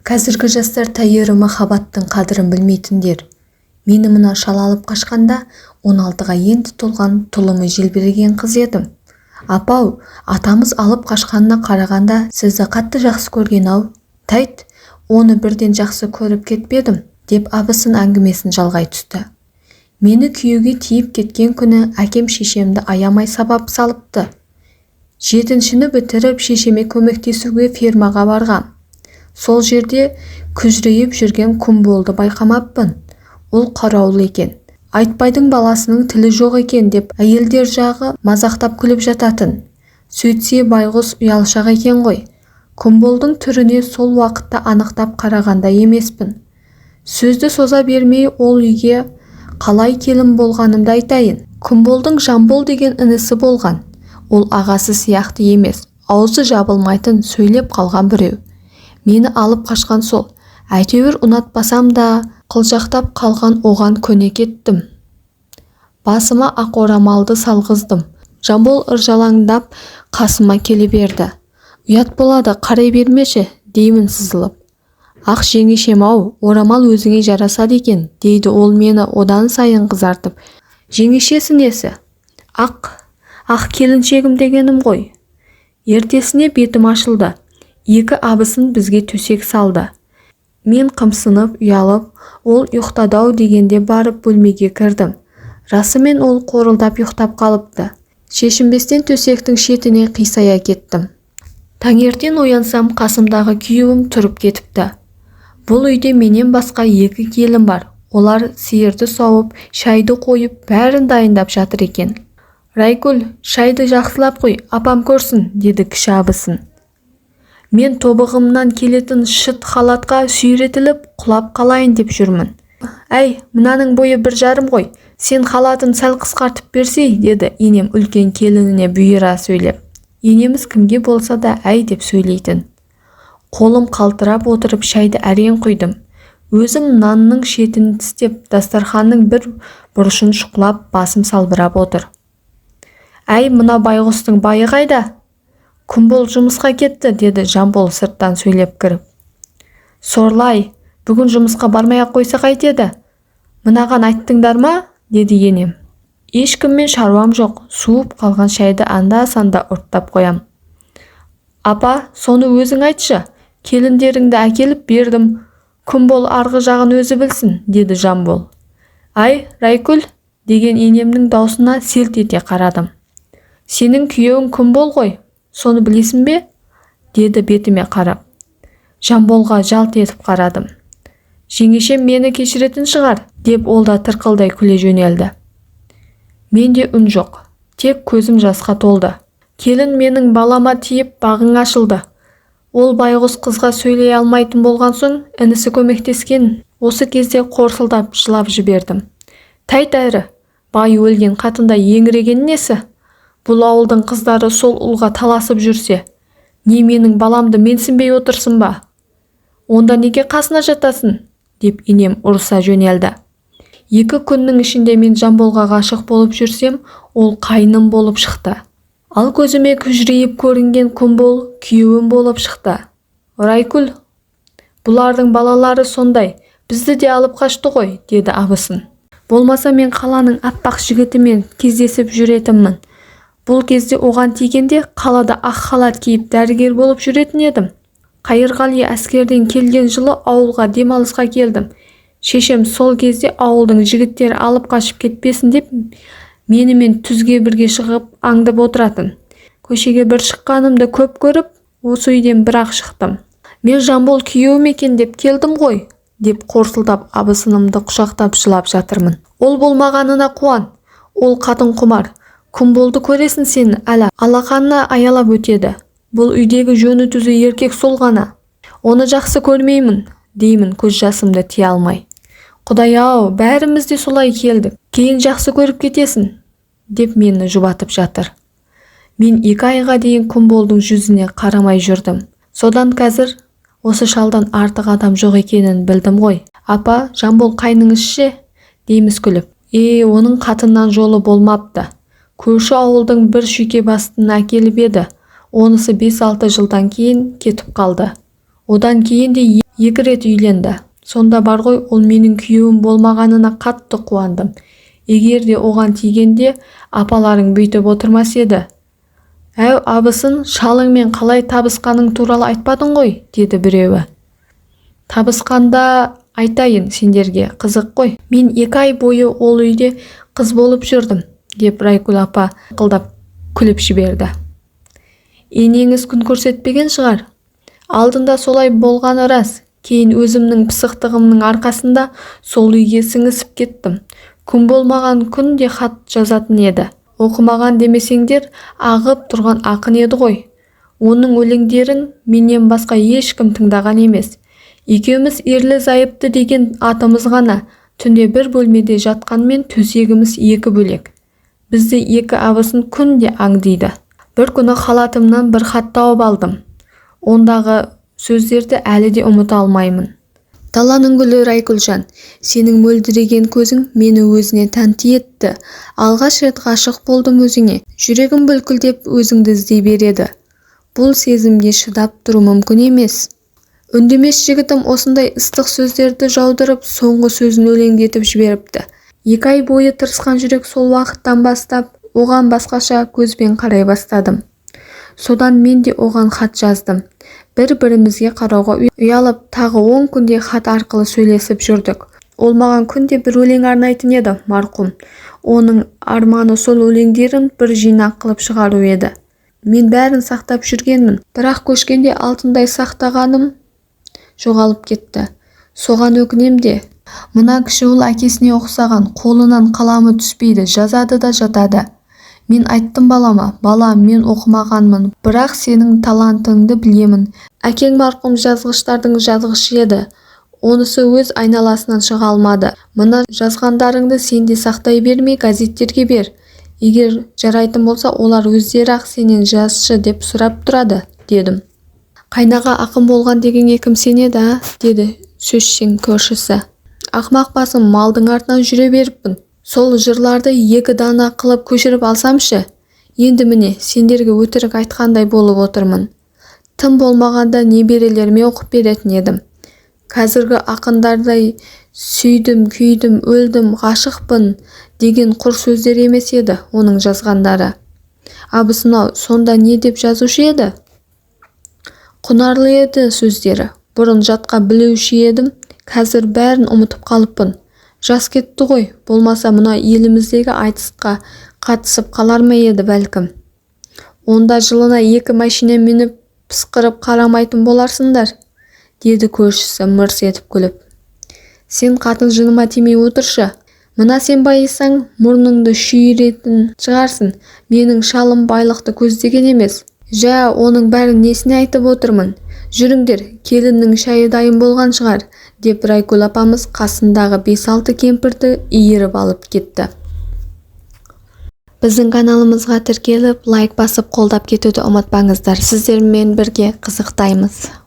Қазіргі жастар тәйірі махаббаттың қадірін білмейтіндер. Мені мына шала алып қашқанда 16-ға енді толған тұлымы желбіреген қыз едім. Апау, атамыз алып қашқанына қарағанда сізді қатты жақсы көрген-ау. Тайт, оны бірден жақсы көріп кетпедім, деп абысын әңгімесін жалғай түсті. Мені күйеуге тиіп кеткен күні әкем шешемді аямай сабап салыпты. 7-шіні бітіріп шешеме көмектесуге фермаға барғам. Сол жерде күжірейіп жүрген Күмболды байқамаппын. Ол қараулы екен. Айтбайдың баласының тілі жоқ екен деп әйелдер жағы мазақтап күліп жататын. Сөйтсе байғұс ұялшақ екен ғой. Күмболдың түріне сол уақытта анықтап қарағанда емеспін. Сөзді соза бермей ол үйге қалай келін болғанымды айтайын. Күмболдың Жамбол деген інісі болған. Ол ағасы сияқты емес, аузы жабылмайтын сөйлеп қалған біреу. Мені алып қашқан сол. Әйтеуір ұнатпасам да қылжақтап қалған оған көне кеттім. Басыма ақ орамалды салғыздым. Жамбол ыржалаңдап қасыма келе берді. Ұят болады, қарай бермеші, деймін сызылып. Ақ жеңешем-ау, орамал өзіңе жарасады екен, дейді ол мені одан сайын қызартып. Жеңешесі несі? Ақ келіншегім дегенім ғой. Ертесіне бетім ашылды. Екі абысын бізге төсек салды. Мен қымсынып, ұялып, ол ұйықтады-ау дегенде барып бөлмеге кірдім. Расымен ол қорылдап ұйықтап қалыпты. Шешінбестен төсектің шетіне қисая кеттім. Таңертең оянсам, қасымдағы күйеуім тұрып кетіпті. Бұл үйде менен басқа 2 келін бар. Олар сиырды сауып, шайды қойып, бәрін дайындап жатыр екен. Райкүл, шайды жақсылап қой, апам көрсін, деді кіші абысын. Мен тобығымнан келетін шыт халатқа сүйретіліп құлап қалайын деп жүрмін. Әй, мынаның бойы 1,5 ғой, сен халатын сәл қысқартып берсей, деді енем үлкен келініне бұйыра сөйлеп. Енеміз кімге болса да әй деп сөйлейтін. Қолым қалтырап отырып шайды әрең құйдым. Өзім нанның шетін тістеп, дастарханның бір бұрышын шұқылап, басым салбырап отыр. Әй, мына байғұстың байы қайда? Күмбол жұмысқа кетті, деді Жамбол сырттан сөйлеп кіріп. Сорлай, бүгін жұмысқа бармай-ақ қойса қайтеді? Мынаған айттыңдар ма? Деді енем. Ешкіммен шаруам жоқ, суып қалған шайды анда-санда ұрттап қоям. Апа, соны өзің айтшы, келіндеріңді әкеліп бердім. Күмбол арғы жағын өзі білсін, деді Жамбол. Ай, Райкүл, деген енемнің даусына селт ете қарадым. Сенің күйеуің Күмбол ғой, соны білесің бе? Деді бетіме қарап. Жамболға жалт етіп қарадым. Жеңешем мені кешіретін шығар, деп ол да тырқылдай күле жөнелді. Менде үн жоқ, тек көзім жасқа толды. Келін менің балама тиіп бағың ашылды. Ол байғұс қызға сөйлей алмайтын болған соң, інісі көмектескен. Осы кезде қорсылдап жылап жібердім. Тайт әрі, бай өлген қатында еңіреген несі? Бұл ауылдың қыздары сол ұлға таласып жүрсе, не менің баламды менсінбей отырсын ба? Онда неге қасына жатасын? Деп енем ұрыса жөнелді. 2 күннің ішінде мен Жамболға ғашық болып жүрсем, ол қайным болып шықты. Ал көзіме күжірейіп көрінген Күмбол күйеуім болып шықты. Райкүл, бұлардың балалары сондай, бізді де алып қашты ғой, деді абысын. Болмаса мен қаланың аппақ жігітімен кездесіп жүретінмін. Бұл кезде оған тигенде қалада ақ халат киіп дәрігер болып жүретін едім. Қайырғали әскерден келген жылы ауылға демалысқа келдім. Шешем сол кезде ауылдың жігіттері алып қашып кетпесін деп менімен түзге бірге шығып аңдып отыратын. Көшеге бір шыққанымды көп көріп, осы үйден бір-ақ шықтым. Мен Жамбол күйеуім екен деп келдім ғой, деп қорсылдап абысынымды құшақтап жылап жатырмын. Ол болмағанына қуан. Ол қатын құмар. Күмболды көресің сен әлі алақанына аялап өтеді. Бұл үйдегі жөні түзі еркек сол ғана. Оны жақсы көрмеймін, деймін көз жасымды тия алмай. Құдай-ау, бәріміз де солай келдік. Кейін жақсы көріп кетесің, деп мені жұбатып жатыр. Мен 2 айға дейін Күмболдың жүзіне қарамай жүрдім. Содан қазір осы шалдан артық адам жоқ екенін білдім ғой. Апа, Жамбол қайныңызшы, дейміз күліп. Оның қатыннан жолы болмапты. Көрші ауылдың бір шүйке бастын әкеліп еді. Онысы 5-6 жылдан кейін кетіп қалды. Одан кейін де 2 рет үйленді. Сонда бар ғой, ол менің күйеуім болмағанына қатты қуандым. Егер де оған тигенде апаларың бүйтіп отырмас еді. Әу абысын, шалыңмен қалай табысқаның туралы айтпадың ғой, деді біреуі. Табысқанда айтайын сендерге, қызық қой. Мен 2 ай бойы ол үйде қыз болып жүрдім, деп Райкүл апа қылдап күліп жіберді. Енеңіз күн көрсетпеген шығар. Алдында солай болғаны рас. Кейін өзімнің пысықтығымның арқасында сол үйге сіңісіп кеттім. Күн болмаған күнде хат жазатын еді. Оқымаған демесеңдер, ағып тұрған ақын еді ғой. Оның өлеңдерін менен басқа ешкім тыңдаған емес. Екеуміз ерлі зайыпты деген атымыз ғана. Түнде бір бөлмеде жатқанмен төсегіміз 2 бөлек. Бізді 2 абысын күнде аңдиды. Бір күні халатымнан бір хат тауып алдым. Ондағы сөздерді әлі де ұмыта алмаймын. Даланың гүлі Райкүлжан, сенің мөлдіреген көзің мені өзіне тәнті етті. Алғаш рет ғашық болдым өзіңе. Жүрегім бүлкілдеп өзіңді іздей береді. Бұл сезімге шыдап тұру мүмкін емес. Үндемес жігітім осындай ыстық сөздерді жаудырып, соңғы сөзін өлеңдетіп жіберіпті. 2 ай бойы тырысқан жүрек сол уақыттан бастап оған басқаша көзбен қарай бастадым. Содан мен де оған хат жаздым. Бір-бірімізге қарауға ұялып, тағы 10 күнде хат арқылы сөйлесіп жүрдік. Ол маған күнде бір өлең арнайтын еді, марқұм. Оның арманы сол өлеңдерін бір жинақ қылып шығару еді. Мен бәрін сақтап жүргенмін, бірақ көшкенде алтындай сақтағаным жоғалып кетті. Соған өкінем де. Мына кіші ұл әкесіне ұқсаған, қолынан қаламы түспейді, жазады да жатады. Мен айттым балама, балам, мен оқымағанмын, бірақ сенің талантыңды білемін. Әкең марқұм жазғыштардың жазғышы еді. Онысы өз айналасынан шыға алмады. Мына жазғандарыңды сен де сақтай бермей газеттерге бер. Егер жарайтын болса, олар өздері-ақ сенен жазшы деп сұрап тұрады, дедім. Қайнаға ақын болған дегенге кім сенеді, деді сөзшең көршісі. Ақмақ басым, малдың артынан жүре беріппін. Сол жырларды 2 дана қылып көшіріп алсамшы. Енді міне, сендерге өтірік айтқандай болып отырмын. Тым болмағанда неберелеріме оқып беретін едім. Қазіргі ақындардай сүйдім, күйдім, өлдім, ғашықпын деген құр сөздер емес еді оның жазғандары. Абысын-ау, сонда не деп жазушы еді? Құнарлы еді сөздері. Бұрын жатқа білеуші едім, қазір бәрін ұмытып қалыппын. Жас кетті ғой, болмаса мына еліміздегі айтысқа қатысып қалар ма еді бәлкім. Онда жылына 2 машина мініп пысқырып қарамайтын боларсыңдар, деді көршісі мырс етіп күліп. Сен қатын жыныма тимей отыршы. Мына сен байысаң, мұрныңды шүйіретін шығарсын. Менің шалым байлықты көздеген емес. Жә, оның бәрін несіне айтып отырмын. Жүріңдер, келіннің шайы дайын болған шығар, деп Райкүл апамыз қасындағы 5-6 кемпірді иіріп алып кетті. Біздің каналымызға тіркеліп, лайк басып қолдап кетуді ұмытпаңыздар. Сіздермен бірге қызықтаймыз.